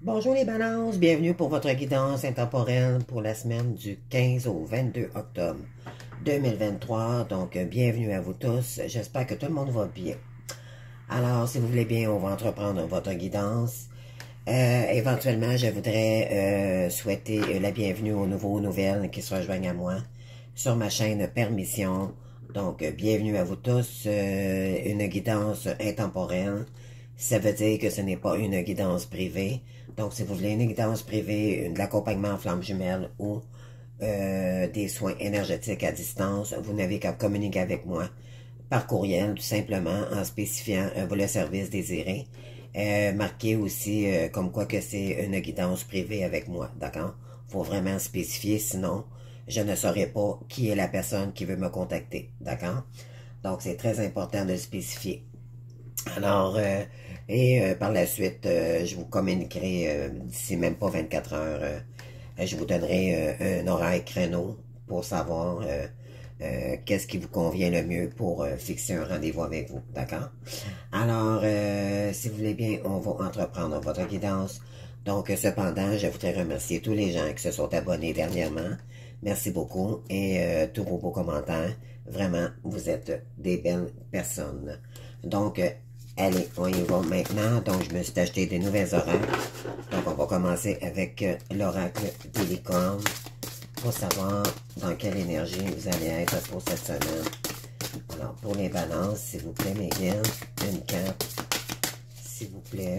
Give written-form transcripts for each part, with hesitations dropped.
Bonjour les balances, bienvenue pour votre guidance intemporelle pour la semaine du 15 au 22 octobre 2023. Donc, bienvenue à vous tous. J'espère que tout le monde va bien. Alors, si vous voulez bien, on va entreprendre votre guidance. Éventuellement, je voudrais souhaiter la bienvenue aux nouveaux nouvelles qui se rejoignent à moi sur ma chaîne Permission. Donc, bienvenue à vous tous. Une guidance intemporelle. Ça veut dire que ce n'est pas une guidance privée. Donc, si vous voulez une guidance privée, de l'accompagnement en flamme jumelle ou des soins énergétiques à distance, vous n'avez qu'à communiquer avec moi par courriel, tout simplement, en spécifiant le service désiré. Marquez aussi comme quoi que c'est une guidance privée avec moi, d'accord? Faut vraiment spécifier, sinon je ne saurais pas qui est la personne qui veut me contacter, d'accord? Donc, c'est très important de le spécifier. Alors, par la suite, je vous communiquerai d'ici même pas 24 heures, je vous donnerai un horaire créneau pour savoir qu'est-ce qui vous convient le mieux pour fixer un rendez-vous avec vous, d'accord? Alors, si vous voulez bien, on va entreprendre votre guidance. Donc, cependant, je voudrais remercier tous les gens qui se sont abonnés dernièrement. Merci beaucoup et tous vos beaux commentaires. Vraiment, vous êtes des belles personnes. Donc, allez, on y va maintenant. Donc, je me suis acheté des nouvelles oracles. Donc, on va commencer avec l'oracle des licornes pour savoir dans quelle énergie vous allez être pour cette semaine. Alors, pour les balances, s'il vous plaît, mes guides, une carte, s'il vous plaît.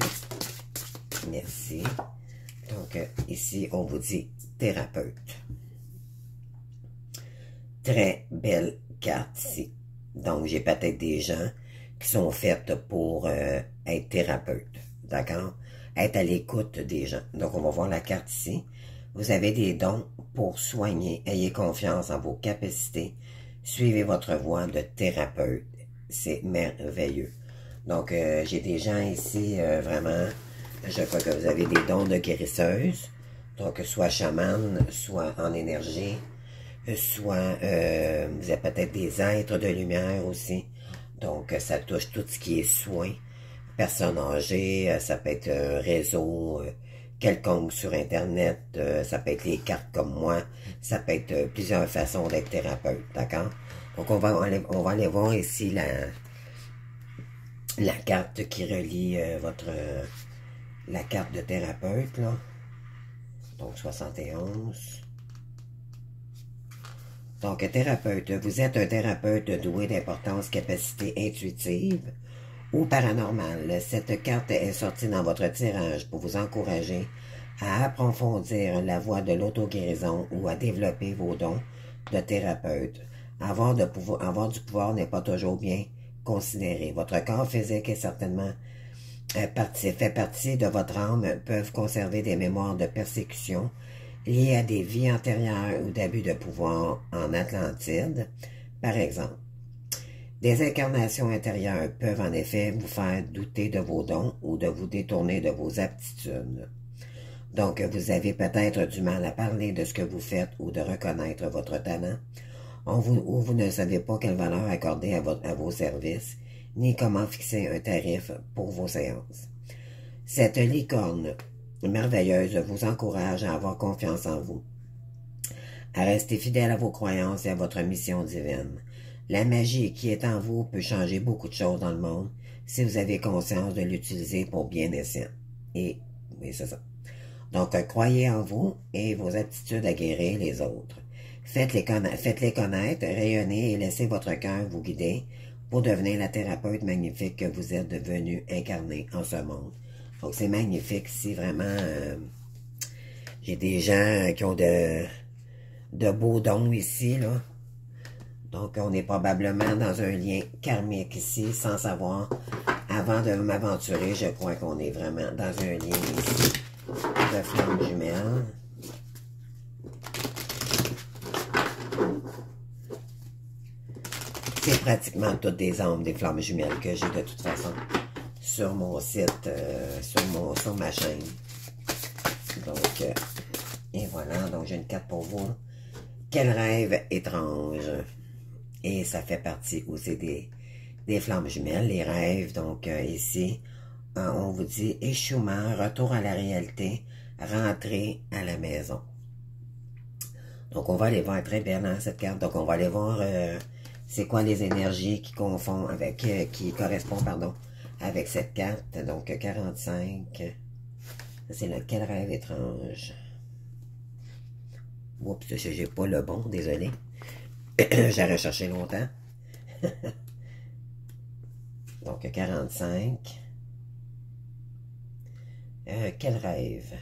Merci. Donc, ici, on vous dit thérapeute. Très belle carte ici. Donc, j'ai peut-être des gens qui sont faites pour être thérapeute, d'accord? Être à l'écoute des gens. Donc, on va voir la carte ici. Vous avez des dons pour soigner. Ayez confiance en vos capacités. Suivez votre voie de thérapeute. C'est merveilleux. Donc, j'ai des gens ici, vraiment, je crois que vous avez des dons de guérisseuse. Donc, soit chamane, soit en énergie, soit vous avez peut-être des êtres de lumière aussi. Donc, ça touche tout ce qui est soins, personnes âgées, ça peut être un réseau quelconque sur Internet, ça peut être les cartes comme moi, ça peut être plusieurs façons d'être thérapeute, d'accord? Donc, on va aller voir ici la carte qui relie la carte de thérapeute, là. Donc, 71. Donc, thérapeute, vous êtes un thérapeute doué d'importance, capacité intuitive ou paranormale. Cette carte est sortie dans votre tirage pour vous encourager à approfondir la voie de l'auto-guérison ou à développer vos dons de thérapeute. Avoir du pouvoir n'est pas toujours bien considéré. Votre corps physique est certainement fait partie de votre âme, peuvent conserver des mémoires de persécution liées à des vies antérieures ou d'abus de pouvoir en Atlantide, par exemple. Des incarnations intérieures peuvent en effet vous faire douter de vos dons ou de vous détourner de vos aptitudes. Donc, vous avez peut-être du mal à parler de ce que vous faites ou de reconnaître votre talent, ou vous ne savez pas quelle valeur accorder à vos services, ni comment fixer un tarif pour vos séances. Cette licorne merveilleuse vous encourage à avoir confiance en vous, à rester fidèle à vos croyances et à votre mission divine. La magie qui est en vous peut changer beaucoup de choses dans le monde si vous avez conscience de l'utiliser pour bien escient. Et oui, c'est ça. Donc, croyez en vous et vos aptitudes à guérir les autres. Faites-les connaître, rayonnez et laissez votre cœur vous guider pour devenir la thérapeute magnifique que vous êtes devenu incarné en ce monde. Donc, c'est magnifique ici, vraiment. J'ai des gens qui ont de beaux dons ici, là. Donc, on est probablement dans un lien karmique ici, sans savoir. Avant de m'aventurer, je crois qu'on est vraiment dans un lien ici de flamme jumelle. C'est pratiquement toutes des âmes, des flammes jumelles que j'ai de toute façon sur mon site, sur ma chaîne. Donc, et voilà, donc j'ai une carte pour vous. Quel rêve étrange! Et ça fait partie aussi des flammes jumelles, les rêves. Donc, ici, on vous dit échouement, retour à la réalité, rentrée à la maison. Donc, on va aller voir très bien dans cette carte. Donc, on va aller voir c'est quoi les énergies qui confondent avec, qui correspondent, pardon, avec cette carte. Donc, 45. C'est lequel rêve étrange? Oups, j'ai pas le bon, désolé. J'ai recherché longtemps. Donc, 45. Quel rêve?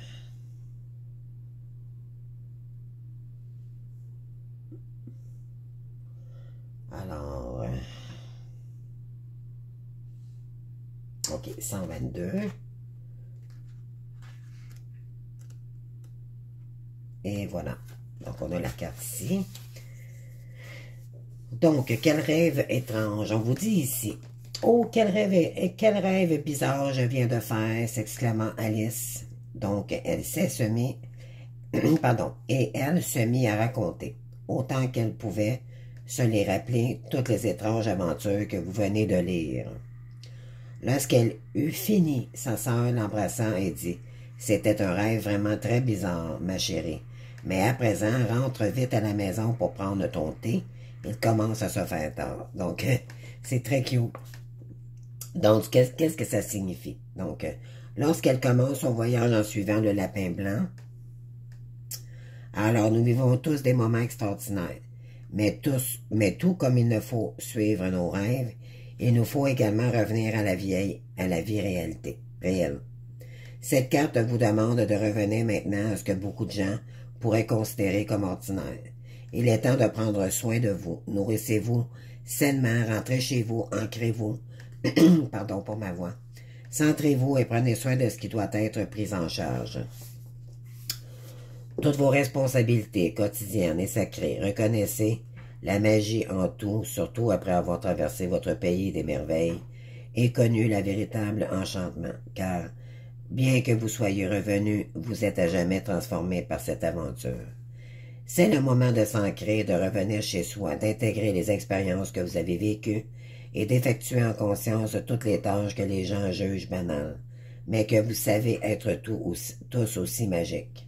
Alors, ok, 122. Et voilà. Donc, on a la carte ici. Donc, quel rêve étrange? On vous dit ici. Oh, quel rêve bizarre je viens de faire, s'exclama Alice. Donc, elle s'est semée, pardon, et elle se mit à raconter, autant qu'elle pouvait, se les rappeler toutes les étranges aventures que vous venez de lire. Lorsqu'elle eut fini, sa sœur l'embrassant et dit, « C'était un rêve vraiment très bizarre, ma chérie. Mais à présent, rentre vite à la maison pour prendre ton thé. Il commence à se faire tard. » Donc, c'est très cute. Donc, qu'est-ce que ça signifie? Donc, lorsqu'elle commence son voyage en suivant le lapin blanc, alors nous vivons tous des moments extraordinaires. Mais tout comme il nous faut suivre nos rêves, il nous faut également revenir à la vie réelle. Cette carte vous demande de revenir maintenant à ce que beaucoup de gens pourraient considérer comme ordinaire. Il est temps de prendre soin de vous. Nourrissez-vous sainement, rentrez chez vous, ancrez-vous, pardon pour ma voix, centrez-vous et prenez soin de ce qui doit être pris en charge. Toutes vos responsabilités quotidiennes et sacrées, reconnaissez la magie en tout, surtout après avoir traversé votre pays des merveilles et connu la véritable enchantement, car bien que vous soyez revenu, vous êtes à jamais transformé par cette aventure. C'est le moment de s'ancrer, de revenir chez soi, d'intégrer les expériences que vous avez vécues et d'effectuer en conscience toutes les tâches que les gens jugent banales, mais que vous savez être tous aussi magiques.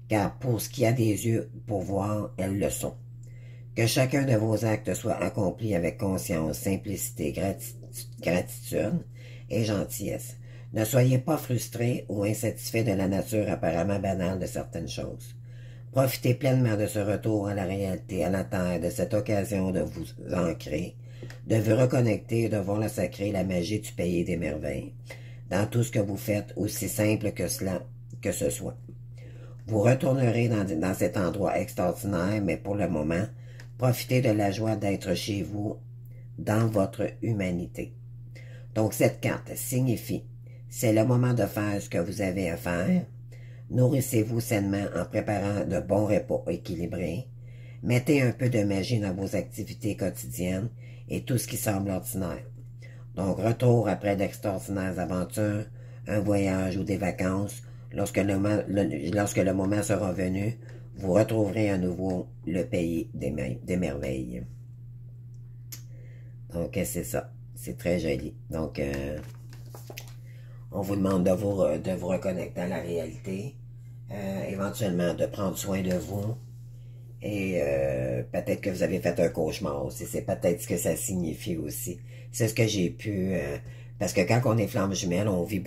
Car pour ce qui a des yeux pour voir, elles le sont. Que chacun de vos actes soit accompli avec conscience, simplicité, gratitude et gentillesse. Ne soyez pas frustrés ou insatisfaits de la nature apparemment banale de certaines choses. Profitez pleinement de ce retour à la réalité, à la terre, de cette occasion de vous ancrer, de vous reconnecter et de voir le sacré, la magie du pays des merveilles, dans tout ce que vous faites, aussi simple que ce soit. Vous retournerez dans cet endroit extraordinaire, mais pour le moment, profitez de la joie d'être chez vous, dans votre humanité. Donc, cette carte signifie, c'est le moment de faire ce que vous avez à faire. Nourrissez-vous sainement en préparant de bons repas équilibrés. Mettez un peu de magie dans vos activités quotidiennes et tout ce qui semble ordinaire. Donc, retour après d'extraordinaires aventures, un voyage ou des vacances. Lorsque le moment sera venu, vous retrouverez à nouveau le pays des merveilles. Donc, c'est ça. C'est très joli. Donc, on vous demande de vous reconnecter à la réalité, éventuellement de prendre soin de vous, et peut-être que vous avez fait un cauchemar aussi. C'est peut-être ce que ça signifie aussi. C'est ce que j'ai pu... parce que quand on est flamme jumelle, on vit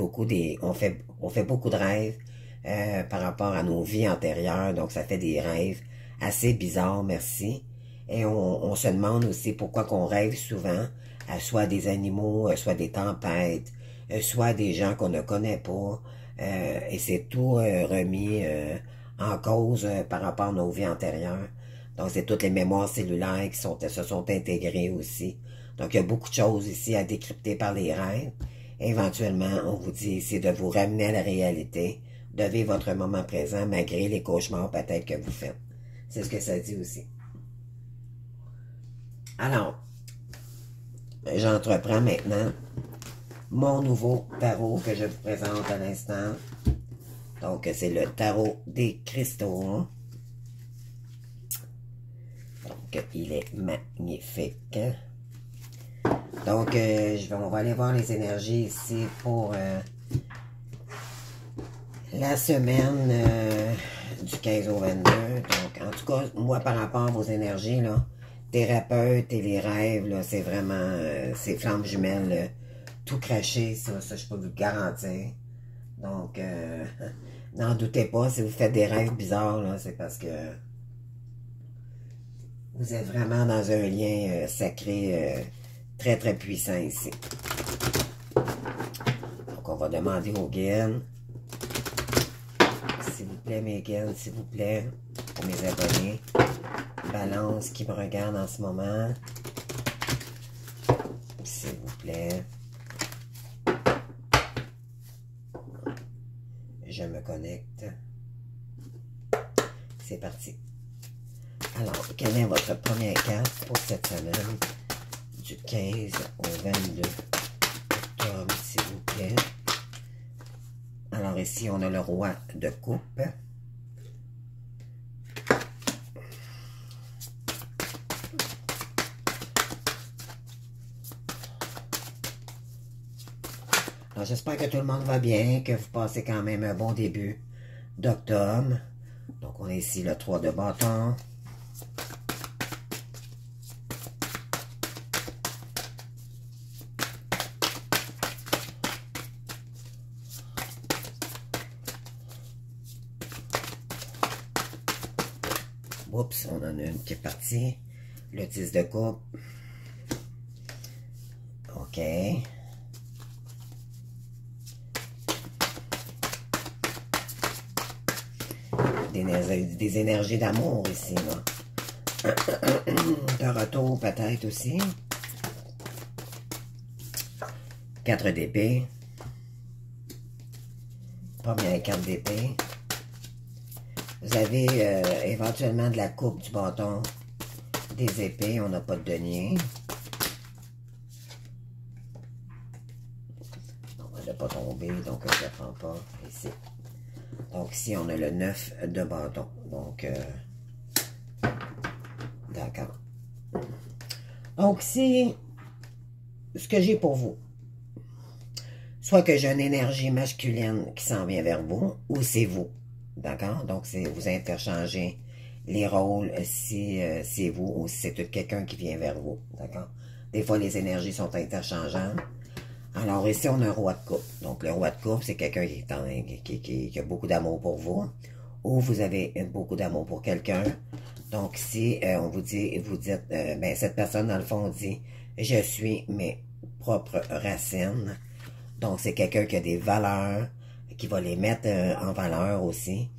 on fait beaucoup de rêves par rapport à nos vies antérieures. Donc, ça fait des rêves assez bizarres, merci. Et on se demande aussi pourquoi qu'on rêve souvent à soit des animaux, soit des tempêtes, soit des gens qu'on ne connaît pas. Et c'est tout remis en cause par rapport à nos vies antérieures. Donc, c'est toutes les mémoires cellulaires qui se sont intégrées aussi. Donc, il y a beaucoup de choses ici à décrypter par les rêves. Éventuellement, on vous dit ici de vous ramener à la réalité, de vivre votre moment présent malgré les cauchemars peut-être que vous faites. C'est ce que ça dit aussi. Alors, j'entreprends maintenant mon nouveau tarot que je vous présente à l'instant. Donc, c'est le tarot des cristaux. Donc, il est magnifique. Donc, on va aller voir les énergies ici pour la semaine du 15 au 22. Donc, en tout cas, moi, par rapport à vos énergies, là, thérapeute et les rêves, là, c'est vraiment, c'est flammes jumelles, tout craché, ça, je peux vous le garantir. Donc, n'en doutez pas, si vous faites des rêves bizarres, là, c'est parce que vous êtes vraiment dans un lien sacré très, très puissant ici. Donc, on va demander aux guides. S'il vous plaît, mes guides, s'il vous plaît, pour mes abonnés. Balance qui me regarde en ce moment. S'il vous plaît. Je me connecte. C'est parti. Alors, quelle est votre première carte pour cette semaine du 15 au 22 octobre, s'il vous plaît? Alors ici, on a le roi de coupe. Alors, j'espère que tout le monde va bien, que vous passez quand même un bon début d'octobre. Donc, on a ici le 3 de bâton. Oups, on en a une qui est partie. Le 10 de coupe. OK. Des énergies d'amour ici, là. De retour peut-être aussi. 4 d'épée. Première carte d'épée. Vous avez éventuellement de la coupe du bâton, des épées, on n'a pas de denier. Donc, elle n'a pas tombé, donc je ne la prends pas ici. Donc ici, on a le 9 de bâton. Donc, d'accord. Donc ici, ce que j'ai pour vous, soit que j'ai une énergie masculine qui s'en vient vers vous, ou c'est vous. D'accord? Donc, vous interchangez les rôles si c'est vous ou si c'est quelqu'un qui vient vers vous. D'accord? Des fois, les énergies sont interchangeables. Alors, ici, on a un roi de coupe. Donc, le roi de coupe, c'est quelqu'un qui a beaucoup d'amour pour vous. Ou vous avez beaucoup d'amour pour quelqu'un. Donc, si on vous dit, vous dites, ben, cette personne, dans le fond, dit, je suis mes propres racines. Donc, c'est quelqu'un qui a des valeurs, qui va les mettre en valeur aussi.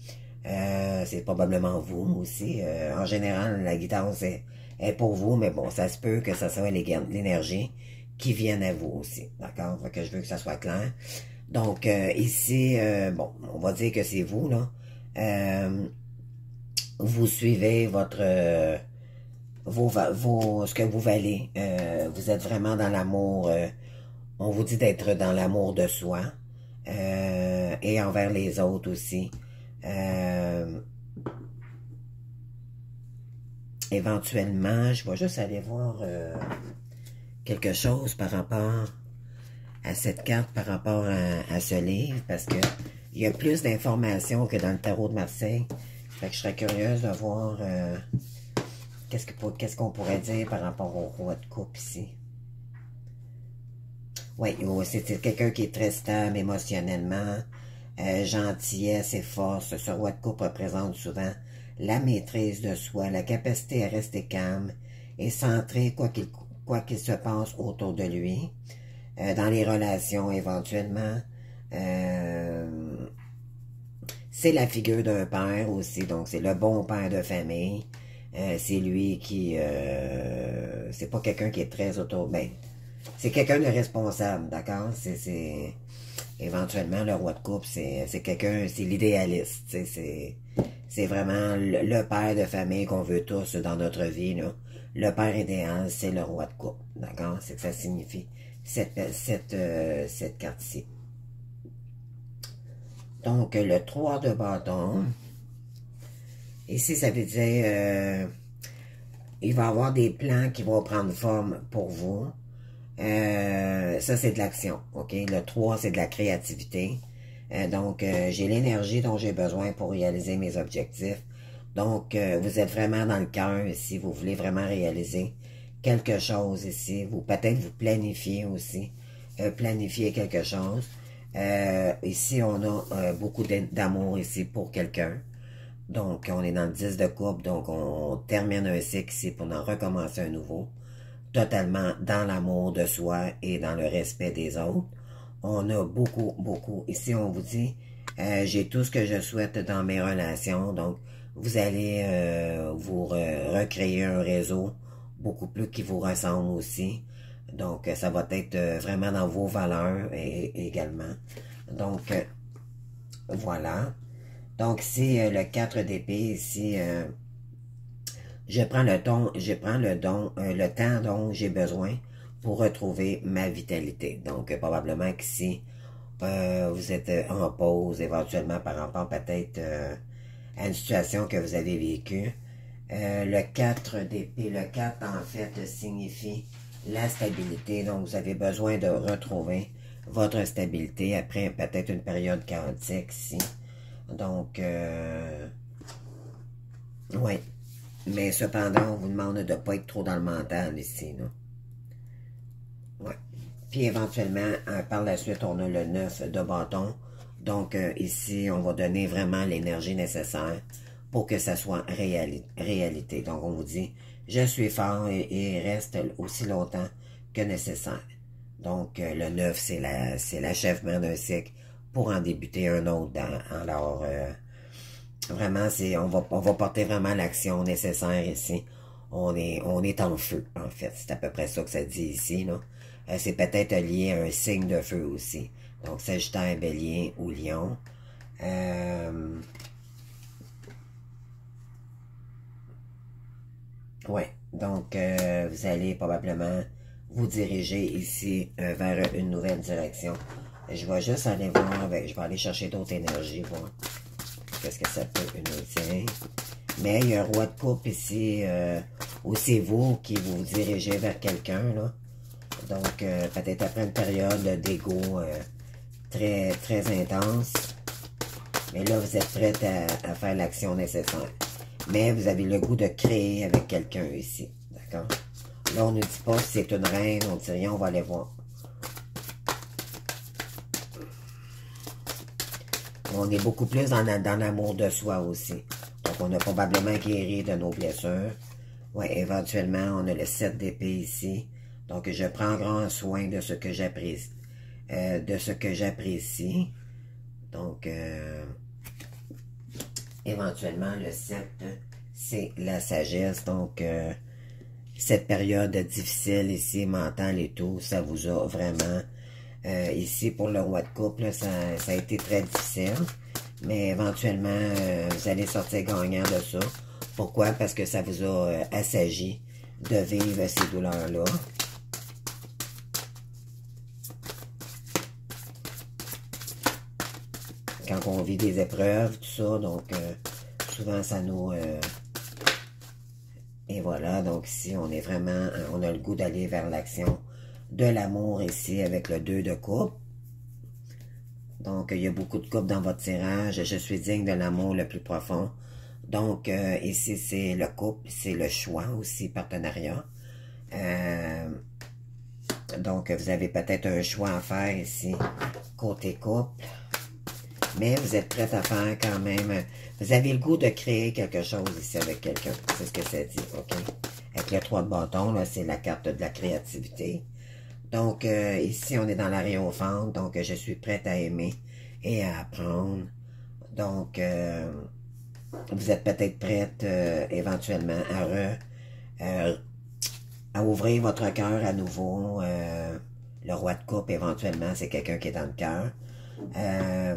C'est probablement vous aussi. En général, la guidance est pour vous, mais bon, ça se peut que ça soit l'énergie qui vienne à vous aussi. D'accord? Fait que je veux que ça soit clair. Donc, ici, bon, on va dire que c'est vous, là. Vous suivez votre... ce que vous valez. Vous êtes vraiment dans l'amour. On vous dit d'être dans l'amour de soi. Et envers les autres aussi. Éventuellement, je vais juste aller voir quelque chose par rapport à cette carte, par rapport à ce livre, parce que il y a plus d'informations que dans le tarot de Marseille. Fait que je serais curieuse de voir qu'est-ce qu'on pourrait dire par rapport au roi de coupe ici. Oui, c'est quelqu'un qui est très stable émotionnellement, gentillesse et force. Ce roi de coupe représente souvent la maîtrise de soi, la capacité à rester calme et centré quoi qu'il se passe autour de lui. Dans les relations, éventuellement, c'est la figure d'un père aussi, donc c'est le bon père de famille. C'est lui qui... c'est pas quelqu'un qui est très ben, c'est quelqu'un de responsable, d'accord? C'est éventuellement le roi de coupe, c'est quelqu'un, c'est l'idéaliste, c'est vraiment le père de famille qu'on veut tous dans notre vie, là. Le père idéal, c'est le roi de coupe, d'accord? C'est que ça signifie cette carte-ci. Donc, le 3 de bâton, ici, ça veut dire, il va y avoir des plans qui vont prendre forme pour vous. Ça, c'est de l'action, OK? Le 3, c'est de la créativité. Donc, j'ai l'énergie dont j'ai besoin pour réaliser mes objectifs. Donc, vous êtes vraiment dans le cœur ici. Vous voulez vraiment réaliser quelque chose ici. Vous peut-être vous planifiez aussi. Planifier quelque chose. Ici, on a beaucoup d'amour ici pour quelqu'un. Donc, on est dans le 10 de coupe. Donc, on termine un cycle ici pour en recommencer un nouveau. Totalement dans l'amour de soi et dans le respect des autres. On a beaucoup, beaucoup. Ici, on vous dit, j'ai tout ce que je souhaite dans mes relations. Donc, vous allez vous recréer un réseau beaucoup plus qui vous ressemble aussi. Donc, ça va être vraiment dans vos valeurs également. Donc, voilà. Donc, ici, le 4 d'épée, ici, je prends le temps dont j'ai besoin pour retrouver ma vitalité. Donc, probablement qu'ici, vous êtes en pause, éventuellement par rapport peut-être à une situation que vous avez vécue. Le 4 d'épée, le 4 en fait signifie la stabilité. Donc, vous avez besoin de retrouver votre stabilité après peut-être une période chaotique ici. Donc, oui. Mais cependant, on vous demande de ne pas être trop dans le mental ici, non? Ouais. Puis éventuellement, par la suite, on a le 9 de bâton. Donc ici, on va donner vraiment l'énergie nécessaire pour que ça soit réalité. Donc on vous dit, je suis fort et reste aussi longtemps que nécessaire. Donc le 9, c'est l'achèvement d'un cycle pour en débuter un autre. Alors, vraiment, on va porter vraiment l'action nécessaire ici. On est en feu, en fait. C'est à peu près ça que ça dit ici, là. C'est peut-être lié à un signe de feu aussi. Donc, Sagittaire, Bélier ou Lion. Ouais. Donc, vous allez probablement vous diriger ici vers une nouvelle direction. Je vais juste aller voir je vais aller chercher d'autres énergies, voir qu'est-ce que ça peut nous dire. Mais il y a un roi de coupe ici, où c'est vous qui vous dirigez vers quelqu'un, là. Donc, peut-être après une période d'ego très, très intense. Mais là, vous êtes prête à faire l'action nécessaire. Mais vous avez le goût de créer avec quelqu'un ici. D'accord? Là, on ne dit pas si c'est une reine, on ne dit rien, on va aller voir. On est beaucoup plus dans l'amour de soi aussi. Donc, on a probablement guéri de nos blessures. Ouais, éventuellement, on a le 7 d'épée ici. Donc, je prends grand soin de ce que j'apprécie. Donc, éventuellement, le 7, c'est la sagesse. Donc, cette période difficile ici, mentale et tout, ça vous a vraiment... ici, pour le roi de coupe, là, ça a été très difficile. Mais éventuellement, vous allez sortir gagnant de ça. Pourquoi? Parce que ça vous a assagi de vivre ces douleurs-là. Quand on vit des épreuves, tout ça, donc souvent ça nous... et voilà, donc ici, on est vraiment... on a le goût d'aller vers l'action de l'amour ici avec le 2 de coupe. Donc, il y a beaucoup de coupes dans votre tirage. Je suis digne de l'amour le plus profond. Donc, ici, c'est le couple, c'est le choix aussi, partenariat. Donc, vous avez peut-être un choix à faire ici, côté couple. Mais vous êtes prête à faire quand même... Vous avez le goût de créer quelque chose ici avec quelqu'un. C'est ce que ça dit, OK? Avec le 3 de bâton, là, c'est la carte de la créativité. Donc, ici, on est dans l'aréophante. Donc, je suis prête à aimer et à apprendre. Donc, vous êtes peut-être prête éventuellement à ouvrir votre cœur à nouveau. Le roi de coupe, éventuellement, c'est quelqu'un qui est dans le cœur.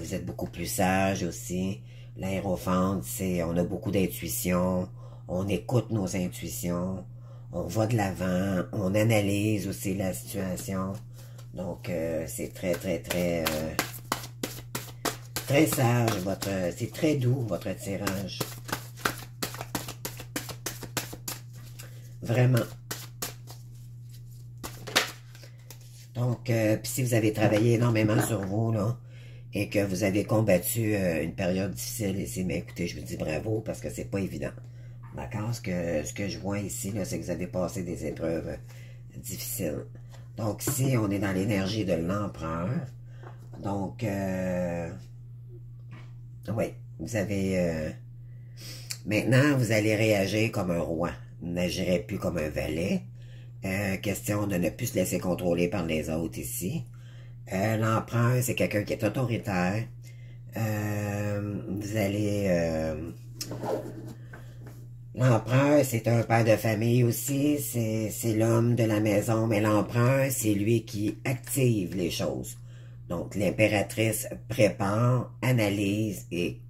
Vous êtes beaucoup plus sage aussi. L'aérophante, c'est on a beaucoup d'intuition. On écoute nos intuitions. On va de l'avant. On analyse aussi la situation. Donc, c'est très, très, très... très sage, c'est très doux, votre tirage. Vraiment. Donc, puis si vous avez travaillé énormément sur vous, là, et que vous avez combattu une période difficile ici, mais écoutez, je vous dis bravo parce que c'est pas évident. D'accord? Ce que je vois ici, là, c'est que vous avez passé des épreuves difficiles. Donc, ici, on est dans l'énergie de l'empereur. Donc, oui, vous avez... maintenant, vous allez réagir comme un roi. Vous n'agirez plus comme un valet. Question de ne plus se laisser contrôler par les autres ici. L'empereur, c'est quelqu'un qui est autoritaire. Vous allez... l'empereur, c'est un père de famille aussi. C'est l'homme de la maison. Mais l'empereur, c'est lui qui active les choses. Donc, l'impératrice prépare, analyse et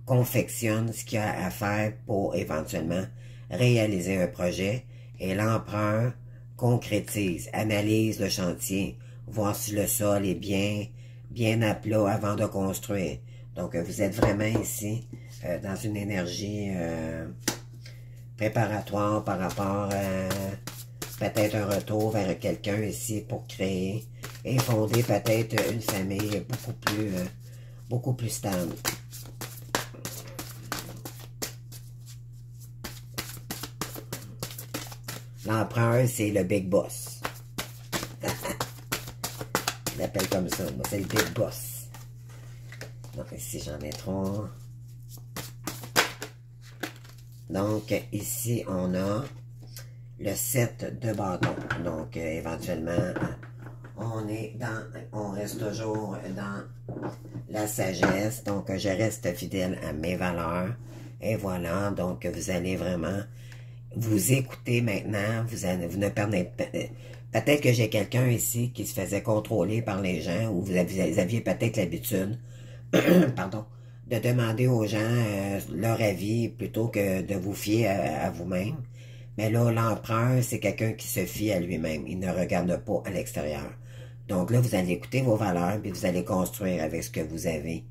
confectionne ce qu'il y a à faire pour éventuellement réaliser un projet. Et l'empereur concrétise, analyse le chantier, voir si le sol est bien à plat avant de construire. Donc, vous êtes vraiment ici dans une énergie préparatoire par rapport à peut-être un retour vers quelqu'un ici pour créer et fonder peut-être une famille beaucoup plus stable. L'empereur, c'est le big boss. Je l'appelle comme ça. C'est le big boss. Donc, ici, j'en ai 3. Donc, ici, on a le 7 de bâton. Donc, éventuellement, on reste toujours dans la sagesse. Donc, je reste fidèle à mes valeurs. Et voilà. Donc, vous allez vraiment vous écouter maintenant. Vous ne perdez pas... Peut-être que j'ai quelqu'un ici qui se faisait contrôler par les gens, ou vous aviez peut-être l'habitude, pardon, de demander aux gens leur avis plutôt que de vous fier à vous-même. Mais là, l'empereur, c'est quelqu'un qui se fie à lui-même. Il ne regarde pas à l'extérieur. Donc là, vous allez écouter vos valeurs, puis vous allez construire avec ce que vous avez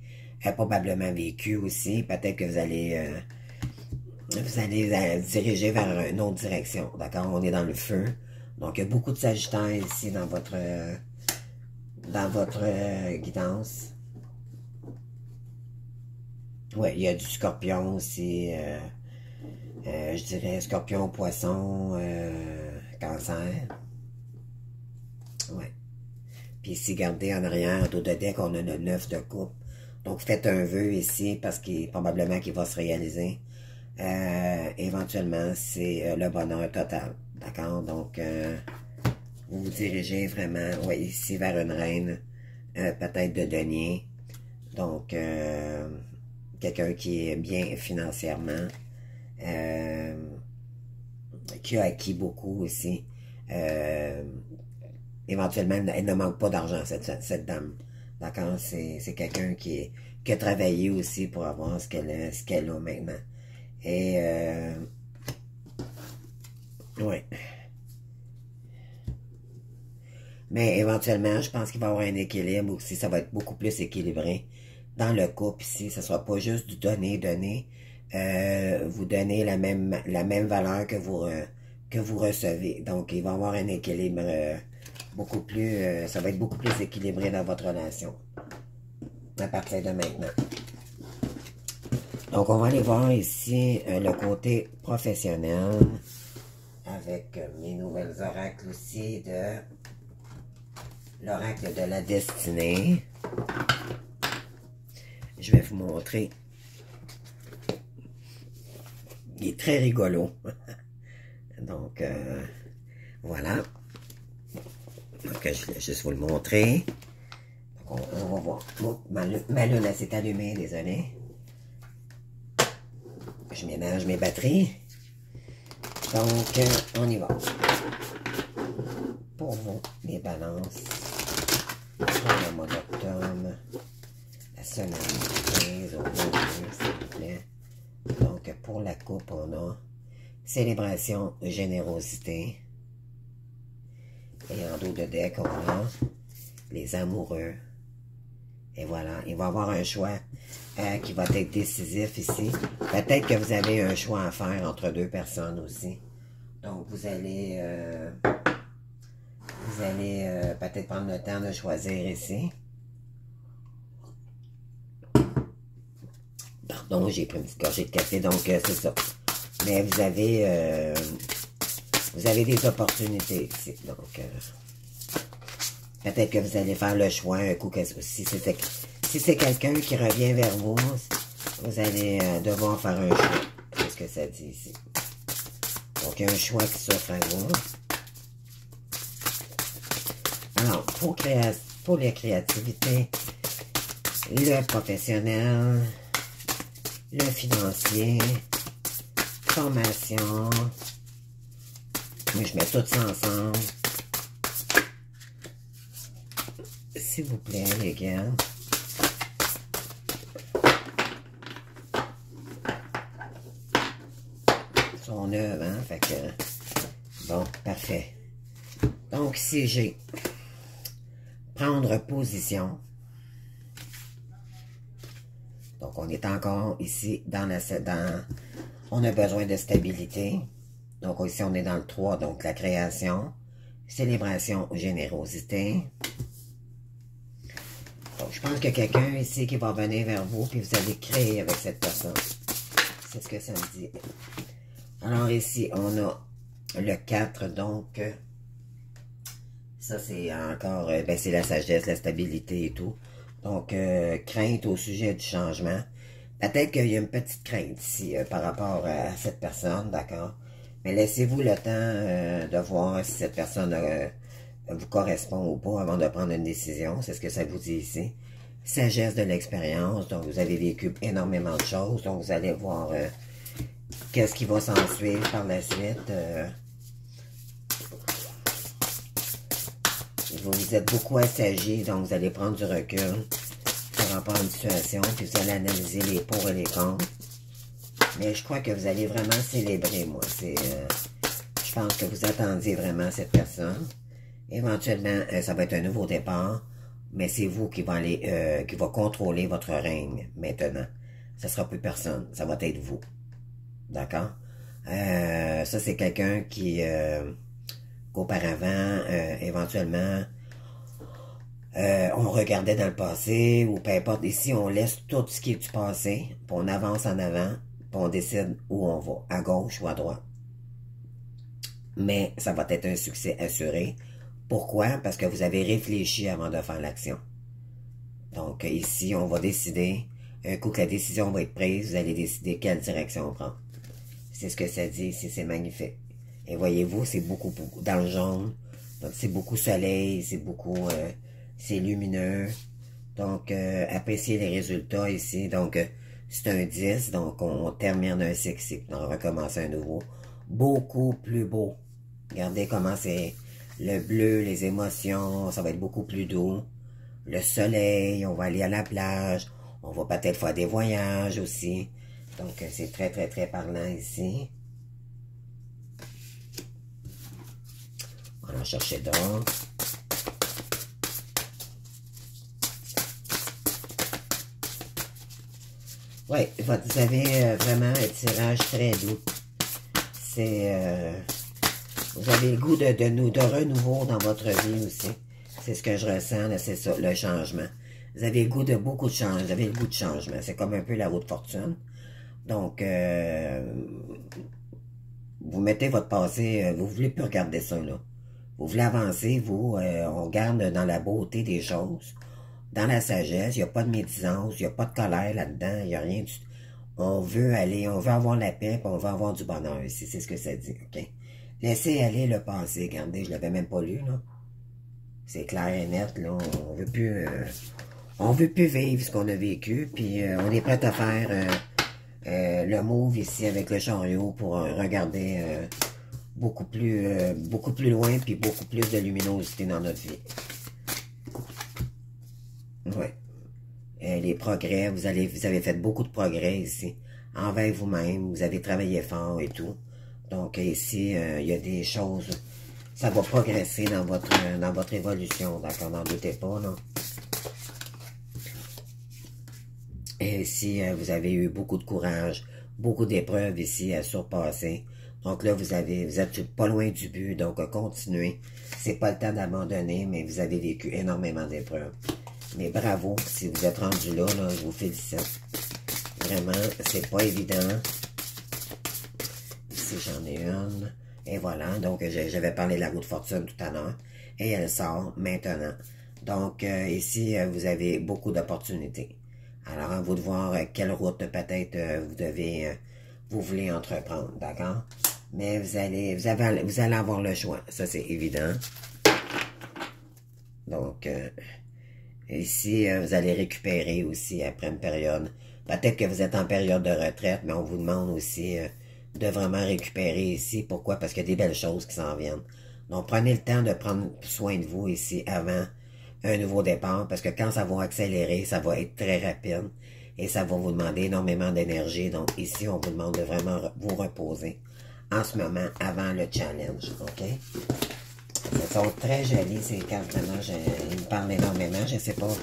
probablement vécu aussi. Peut-être que vous allez diriger vers une autre direction. D'accord? On est dans le feu. Donc, il y a beaucoup de Sagittaire ici dans votre guidance. Oui, il y a du Scorpion aussi. Je dirais Scorpion, Poisson, Cancer. Ouais. Puis ici, regardez en arrière, dos de deck, on a le 9 de coupe. Donc, faites un vœu ici, parce qu'il probablement qu'il va se réaliser. Éventuellement, c'est le bonheur total. D'accord? Donc, vous vous dirigez vraiment, ouais, ici, vers une reine, peut-être de denier. Donc, quelqu'un qui est bien financièrement, qui a acquis beaucoup aussi. Éventuellement, elle ne manque pas d'argent, cette dame. D'accord? C'est quelqu'un qui a travaillé aussi pour avoir ce qu'elle a maintenant. Et, ouais. Mais éventuellement, je pense qu'il va y avoir un équilibre aussi. Ça va être beaucoup plus équilibré dans le couple ici. Ça ne sera pas juste du donner. Vous donnez la même valeur que vous recevez. Donc, il va y avoir un équilibre beaucoup plus... ça va être beaucoup plus équilibré dans votre relation à partir de maintenant. Donc, on va aller voir ici le côté professionnel avec mes nouvelles oracles aussi de l'oracle de la destinée. Je vais vous montrer. Il est très rigolo. Donc, voilà. Donc, je vais juste vous le montrer. Donc, on va voir. Oh, ma lune s'est allumée, désolé. Je ménage mes batteries. Donc, on y va. Pour vous, les balances. Pour le mois d'octobre. La semaine du 15 au 22, s'il vous plaît. Donc, pour la coupe, on a célébration, générosité. Et en dos de deck, on a les amoureux. Et voilà, il va y avoir un choix qui va être décisif ici. Peut-être que vous avez un choix à faire entre deux personnes aussi. Donc, vous allez Vous allez peut-être prendre le temps de choisir ici. Pardon, j'ai pris une petite gorgée de café, donc c'est ça. Mais vous avez des opportunités ici. Donc, peut-être que vous allez faire le choix un coup. Si c'est quelqu'un qui revient vers vous, vous allez devoir faire un choix. C'est ce que ça dit ici. Donc, il y a un choix qui s'offre à vous. Alors, pour les créativités, le professionnel, le financier, formation. Mais je mets tout ça ensemble. S'il vous plaît, les gars. Ils sont neufs, hein? Fait que... Bon, parfait. Donc, si j'ai... Prendre position. Donc, on est encore ici dans on a besoin de stabilité. Donc, ici, on est dans le 3, donc la création, célébration, générosité. Donc, je pense qu'il y a quelqu'un ici qui va venir vers vous, puis vous allez créer avec cette personne. C'est ce que ça me dit. Alors, ici, on a le 4, donc, ça, c'est encore, ben, c'est la sagesse, la stabilité et tout. Donc, crainte au sujet du changement. Peut-être qu'il y a une petite crainte ici par rapport à cette personne, d'accord? Mais laissez-vous le temps de voir si cette personne vous correspond ou pas avant de prendre une décision. C'est ce que ça vous dit ici. Sagesse de l'expérience. Donc, vous avez vécu énormément de choses. Donc, vous allez voir qu'est-ce qui va s'en suivre par la suite. Vous êtes beaucoup assagi, donc vous allez prendre du recul par rapport à une situation, puis vous allez analyser les pour et les contre. Mais je crois que vous allez vraiment célébrer, moi. Je pense que vous attendiez vraiment cette personne. Éventuellement, ça va être un nouveau départ, mais c'est vous qui va contrôler votre règne maintenant. Ça sera plus personne, ça va être vous. D'accord? Ça, c'est quelqu'un qui... qu'auparavant, éventuellement, on regardait dans le passé, ou peu importe. Ici, on laisse tout ce qui est du passé, puis on avance en avant, puis on décide où on va, à gauche ou à droite. Mais ça va être un succès assuré. Pourquoi? Parce que vous avez réfléchi avant de faire l'action. Donc, ici, on va décider, un coup que la décision va être prise, vous allez décider quelle direction on prend. C'est ce que ça dit ici, c'est magnifique. Et voyez-vous, c'est beaucoup dans le jaune. Donc, c'est beaucoup soleil, c'est beaucoup... c'est lumineux. Donc, appréciez les résultats ici. Donc, c'est un 10. Donc, on termine un cycle. On recommence un nouveau. Beaucoup plus beau. Regardez comment c'est le bleu, les émotions. Ça va être beaucoup plus doux. Le soleil, on va aller à la plage. On va peut-être faire des voyages aussi. Donc, c'est très, très, très parlant ici. On va en chercher d'autres. Oui, vous avez vraiment un tirage très doux. C'est... vous avez le goût de renouveau dans votre vie aussi. C'est ce que je ressens, c'est ça, le changement. Vous avez le goût de beaucoup de changements. Vous avez le goût de changement. C'est comme un peu la roue de fortune. Donc, vous mettez votre passé, vous voulez plus regarder ça, là. Vous voulez avancer, vous, on regarde dans la beauté des choses, dans la sagesse, il n'y a pas de médisance, il n'y a pas de colère là-dedans, il n'y a rien du tout. On veut avoir la paix, puis on veut avoir du bonheur ici, c'est ce que ça dit, ok? Laissez aller le passé, regardez, je l'avais même pas lu, là. C'est clair et net, là, on veut plus vivre ce qu'on a vécu, puis on est prêt à faire le move ici avec le chariot pour regarder beaucoup plus loin, puis beaucoup plus de luminosité dans notre vie. Oui. Les progrès, vous avez fait beaucoup de progrès ici, envers vous-même, vous avez travaillé fort et tout. Donc ici, il y a des choses, ça va progresser dans votre évolution, d'accord, n'en doutez pas, là. Et ici, vous avez eu beaucoup de courage, beaucoup d'épreuves ici à surpasser, Donc là, vous êtes pas loin du but, donc continuez. C'est pas le temps d'abandonner, mais vous avez vécu énormément d'épreuves. Mais bravo, si vous êtes rendu là, je vous félicite. Vraiment, c'est pas évident. Ici, j'en ai une. Et voilà, donc j'avais parlé de la roue de fortune tout à l'heure. Et elle sort maintenant. Donc ici, vous avez beaucoup d'opportunités. Alors, à vous de voir quelle route peut-être vous voulez entreprendre, d'accord? Mais vous allez avoir le choix, ça c'est évident. Donc, ici, vous allez récupérer aussi après une période. Peut-être que vous êtes en période de retraite, mais on vous demande aussi de vraiment récupérer ici. Pourquoi? Parce qu'il y a des belles choses qui s'en viennent. Donc, prenez le temps de prendre soin de vous ici avant un nouveau départ, parce que quand ça va accélérer, ça va être très rapide et ça va vous demander énormément d'énergie. Donc, ici, on vous demande de vraiment vous reposer en ce moment avant le challenge, ok? Elles sont très jolies, ces cartes, vraiment, ils me parlent énormément, je sais pas.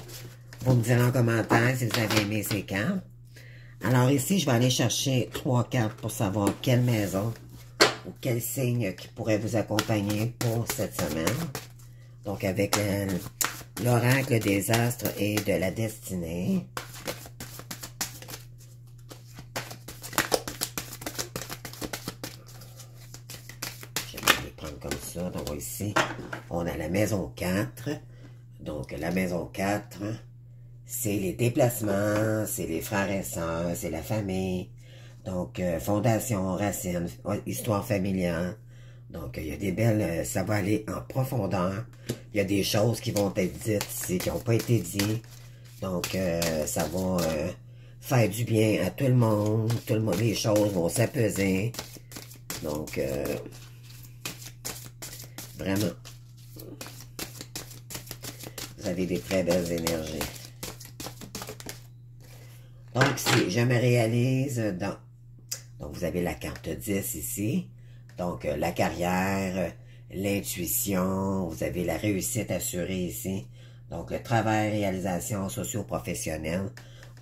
Vous me direz en commentaire si vous avez aimé ces cartes. Alors ici, je vais aller chercher 3 cartes pour savoir quelle maison ou quel signe qui pourrait vous accompagner pour cette semaine. Donc, avec l'oracle des astres et de la destinée. Comme ça. Donc ici, on a la maison 4. Donc la maison 4, c'est les déplacements, c'est les frères et sœurs, c'est la famille. Donc fondation, racines, histoire familiale. Donc il y a des belles, ça va aller en profondeur. Il y a des choses qui vont être dites ici, qui n'ont pas été dites. Donc ça va faire du bien à tout le monde. Les choses vont s'apaiser. Donc vraiment, vous avez des très belles énergies. Donc, si je me réalise dans... Donc, vous avez la carte 10 ici. Donc, la carrière, l'intuition, vous avez la réussite assurée ici. Donc, le travail, réalisation socio-professionnelle.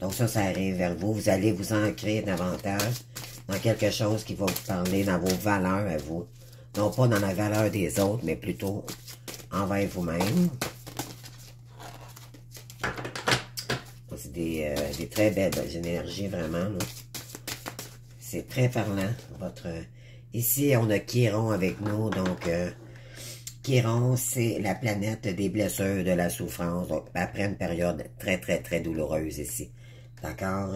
Donc, ça arrive vers vous. Vous allez vous ancrer davantage dans quelque chose qui va vous parler dans vos valeurs à vous. Non pas dans la valeur des autres, mais plutôt envers vous-même. C'est des très belles énergies, vraiment. C'est très parlant. Ici, on a Chiron avec nous. Donc, Chiron, c'est la planète des blessures, de la souffrance. Donc, après une période très, très, très douloureuse ici. D'accord?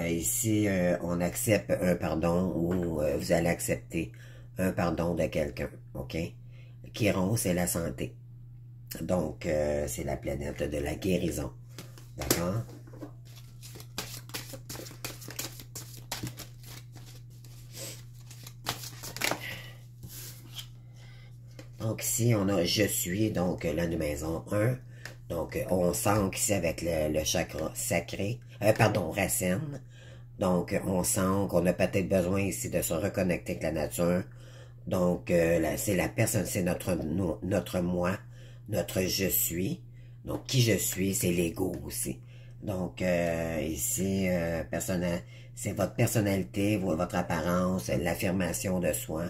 Ici, on accepte un pardon ou vous allez accepter un pardon de quelqu'un, ok? Chiron, c'est la santé. Donc, c'est la planète de la guérison. D'accord? Donc, ici, on a « Je suis », donc la maison 1. Donc, on sent qu'ici, avec le chakra sacré, racine. Donc, on sent qu'on a peut-être besoin ici de se reconnecter avec la nature. Donc, c'est la personne, c'est notre moi, notre je suis. Donc, qui je suis, c'est l'ego aussi. Donc, ici, c'est votre personnalité, votre apparence, l'affirmation de soi.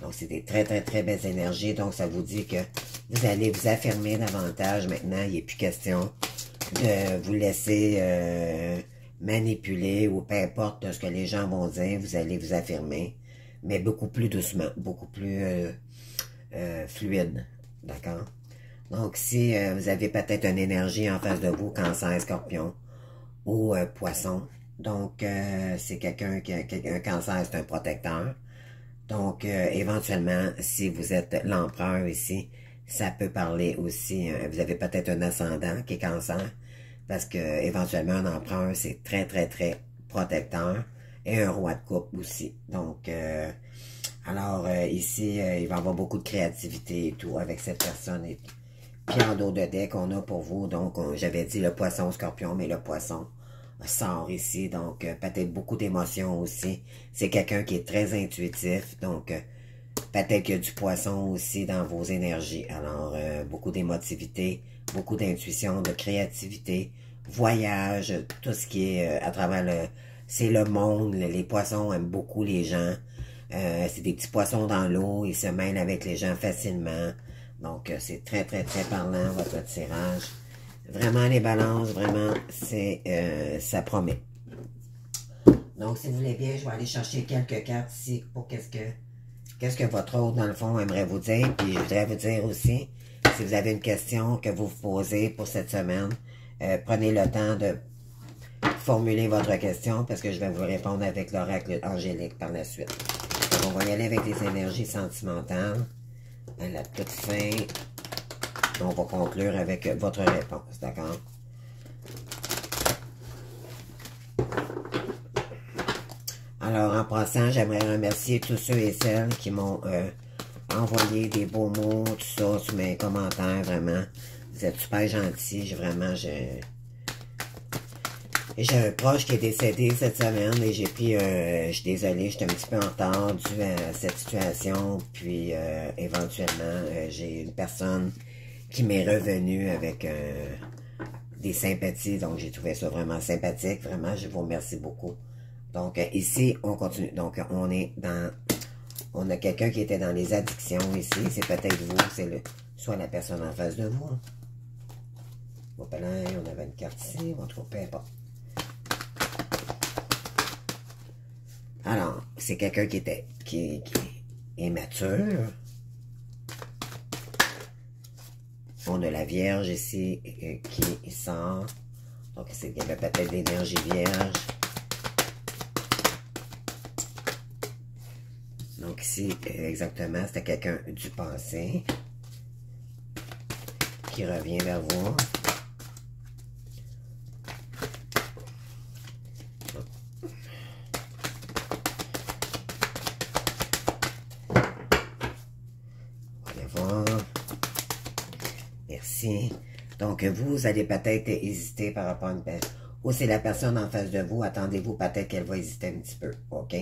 Donc, c'est des très, très, très belles énergies. Donc, ça vous dit que vous allez vous affirmer davantage maintenant. Il n'est plus question de vous laisser manipuler ou peu importe ce que les gens vont dire. Vous allez vous affirmer, mais beaucoup plus doucement, beaucoup plus fluide. D'accord? Donc, si vous avez peut-être une énergie en face de vous, Cancer, Scorpion ou Poisson, donc c'est quelqu'un qui a un cancer, c'est un protecteur. Donc, éventuellement, si vous êtes l'empereur ici, ça peut parler aussi, vous avez peut-être un ascendant qui est Cancer, parce que éventuellement, un empereur, c'est très, très, très protecteur, et un roi de coupe aussi. Donc, alors, ici, il va y avoir beaucoup de créativité et tout avec cette personne. Et puis, en dos de deck, on a pour vous, donc, j'avais dit le poisson scorpion, mais le poisson sort ici, donc peut-être beaucoup d'émotions aussi. C'est quelqu'un qui est très intuitif, donc peut-être qu'il y a du poisson aussi dans vos énergies. Alors, beaucoup d'émotivité, beaucoup d'intuition, de créativité, voyage, tout ce qui est à travers c'est le monde. Les poissons aiment beaucoup les gens. C'est des petits poissons dans l'eau. Ils se mêlent avec les gens facilement. Donc, c'est très, très, très parlant, votre tirage. Vraiment, les balances, vraiment, ça promet. Donc, si vous voulez bien, je vais aller chercher quelques cartes ici pour qu'est-ce que votre hôte, dans le fond, aimerait vous dire. Puis, je voudrais vous dire aussi, si vous avez une question que vous vous posez pour cette semaine, prenez le temps de formuler votre question parce que je vais vous répondre avec l'oracle angélique par la suite. Donc, on va y aller avec les énergies sentimentales. À la toute fin, on va conclure avec votre réponse, d'accord? Alors, en passant, j'aimerais remercier tous ceux et celles qui m'ont envoyé des beaux mots, tout ça, sur mes commentaires, vraiment. Vous êtes super gentils, j'ai un proche qui est décédé cette semaine et j'ai pris, je suis désolée, j'étais un petit peu en retard dû à cette situation, puis éventuellement, j'ai une personne qui m'est revenue avec des sympathies, donc j'ai trouvé ça vraiment sympathique, vraiment, je vous remercie beaucoup. Donc, ici, on continue. Donc, on a quelqu'un qui était dans les addictions ici. C'est peut-être vous, c'est soit la personne en face de vous. Bon, ben là, on avait une carte ici, on trouve peu importe. Alors, c'est quelqu'un qui est mature. On a la Vierge ici qui sort. Donc, il y avait peut-être l'énergie Vierge. Donc ici, exactement, c'était quelqu'un du passé qui revient vers vous. Allez voir. Merci. Donc, vous allez peut-être hésiter par rapport à une personne. Ou c'est la personne en face de vous, attendez-vous peut-être qu'elle va hésiter un petit peu, ok?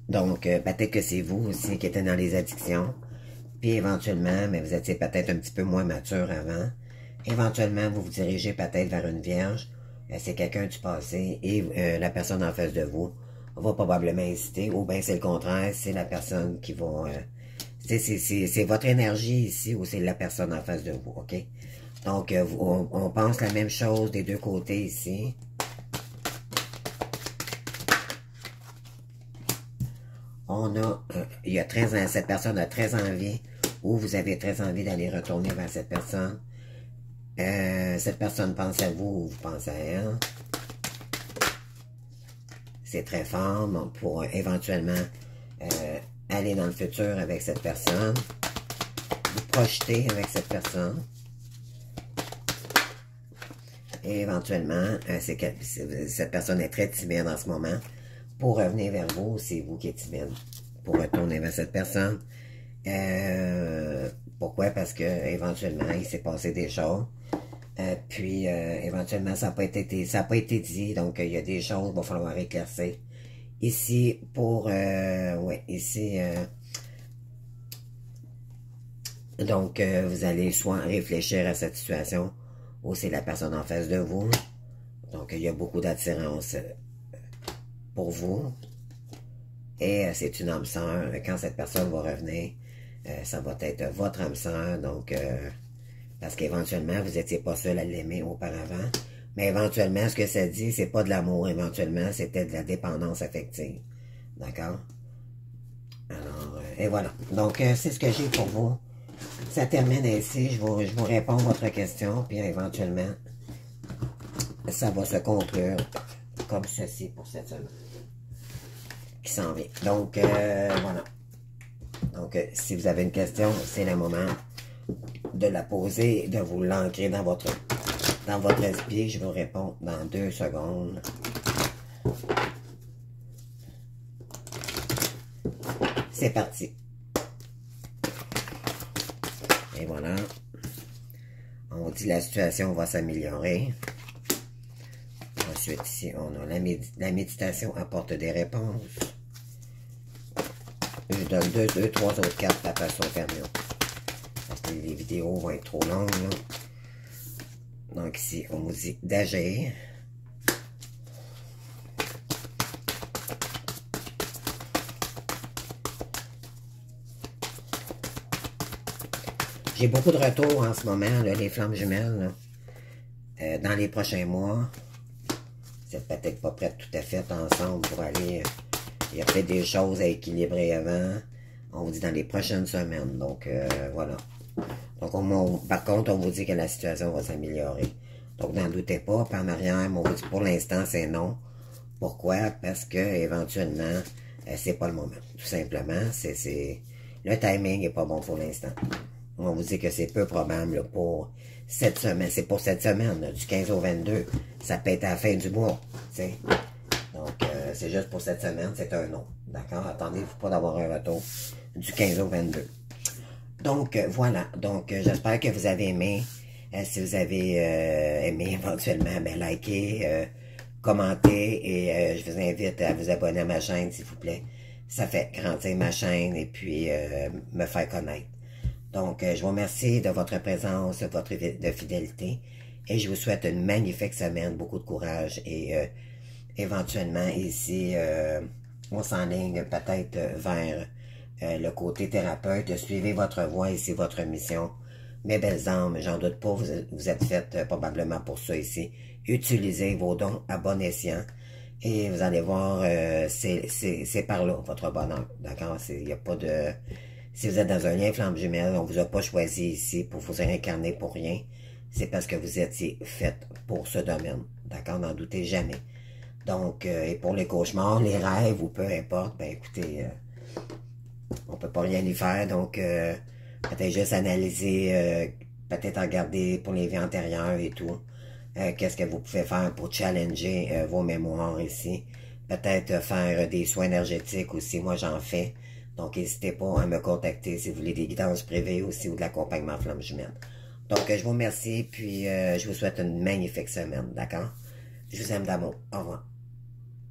Donc, peut-être que c'est vous aussi qui étiez dans les addictions. Puis éventuellement, mais vous étiez peut-être un petit peu moins mature avant. Éventuellement, vous vous dirigez peut-être vers une vierge. C'est quelqu'un du passé. Et la personne en face de vous va probablement hésiter. Ou bien c'est le contraire, c'est la personne qui va... c'est votre énergie ici ou c'est la personne en face de vous, ok? Donc, on pense la même chose des deux côtés ici. Il y a cette personne a très envie, ou vous avez très envie d'aller retourner vers cette personne. Cette personne pense à vous, ou vous pensez à elle. C'est très fort, bon, pour éventuellement aller dans le futur avec cette personne. Vous projeter avec cette personne. Et éventuellement, cette personne est très timide en ce moment. Pour revenir vers vous, c'est vous qui êtes timide. Pour retourner vers cette personne. Pourquoi? Parce que éventuellement, il s'est passé des choses. Puis, éventuellement, ça n'a pas été dit. Donc, il y a des choses qu'il va falloir éclaircir. Ici, donc, vous allez soit réfléchir à cette situation, ou c'est la personne en face de vous. Donc, il y a beaucoup d'attirance pour vous. Et c'est une âme sœur. Quand cette personne va revenir, ça va être votre âme sœur. Donc, parce qu'éventuellement, vous n'étiez pas seul à l'aimer auparavant. Mais éventuellement, ce que ça dit, c'est pas de l'amour. Éventuellement, c'était de la dépendance affective. D'accord? Alors, et voilà. Donc, c'est ce que j'ai pour vous. Ça termine ainsi. Je vous réponds à votre question. Puis, éventuellement, ça va se conclure comme ceci pour cette semaine qui s'en vient. Donc, voilà. Donc, si vous avez une question, c'est le moment de la poser, de vous l'ancrer dans votre esprit. Je vous réponds dans 2 secondes. C'est parti. Et voilà. On dit la situation va s'améliorer. Ensuite, ici, on a la méditation apporte des réponses. Je donne 2, 3 autres cartes de façon terminée. Parce que les vidéos vont être trop longues. Là. Donc ici, on vous dit d'agir. J'ai beaucoup de retours en ce moment, là, les flammes jumelles. Dans les prochains mois, c'est peut-être pas prêt tout à fait ensemble pour aller... il y a peut-être des choses à équilibrer avant. On vous dit dans les prochaines semaines. Donc, voilà. Donc, par contre, on vous dit que la situation va s'améliorer. Donc, n'en doutez pas. Par en arrière, on vous dit pour l'instant, c'est non. Pourquoi? Parce que, éventuellement, c'est pas le moment. Tout simplement, le timing est pas bon pour l'instant. On vous dit que c'est peu probable là, pour cette semaine. C'est pour cette semaine, là, du 15 au 22. Ça peut être à la fin du mois. T'sais. Donc, c'est juste pour cette semaine, c'est un non. D'accord? Attendez-vous pas d'avoir un retour du 15 au 22. Donc, voilà. Donc, j'espère que vous avez aimé. Si vous avez aimé, éventuellement, ben, likez, commentez et je vous invite à vous abonner à ma chaîne, s'il vous plaît. Ça fait grandir ma chaîne et puis me faire connaître. Donc, je vous remercie de votre présence, de votre fidélité et je vous souhaite une magnifique semaine, beaucoup de courage et éventuellement ici, on s'enligne peut-être vers le côté thérapeute. Suivez votre voie et c'est votre mission. Mes belles âmes, j'en doute pas, vous êtes faites probablement pour ça ici. Utilisez vos dons à bon escient et vous allez voir, c'est par là votre bonheur. D'accord? Il n'y a pas de... Si vous êtes dans un lien flamme jumelle, on vous a pas choisi ici pour vous réincarner pour rien. C'est parce que vous étiez faites pour ce domaine. D'accord? N'en doutez jamais. Donc, et pour les cauchemars, les rêves ou peu importe, ben écoutez, on peut pas rien y faire. Donc, peut-être juste analyser, peut-être regarder pour les vies antérieures et tout. Qu'est-ce que vous pouvez faire pour challenger vos mémoires ici. Peut-être faire des soins énergétiques aussi. Moi, j'en fais. Donc, n'hésitez pas à me contacter si vous voulez des guidances privées aussi ou de l'accompagnement flamme jumelle. Donc, je vous remercie, puis je vous souhaite une magnifique semaine, d'accord? Je vous aime d'amour. Au revoir.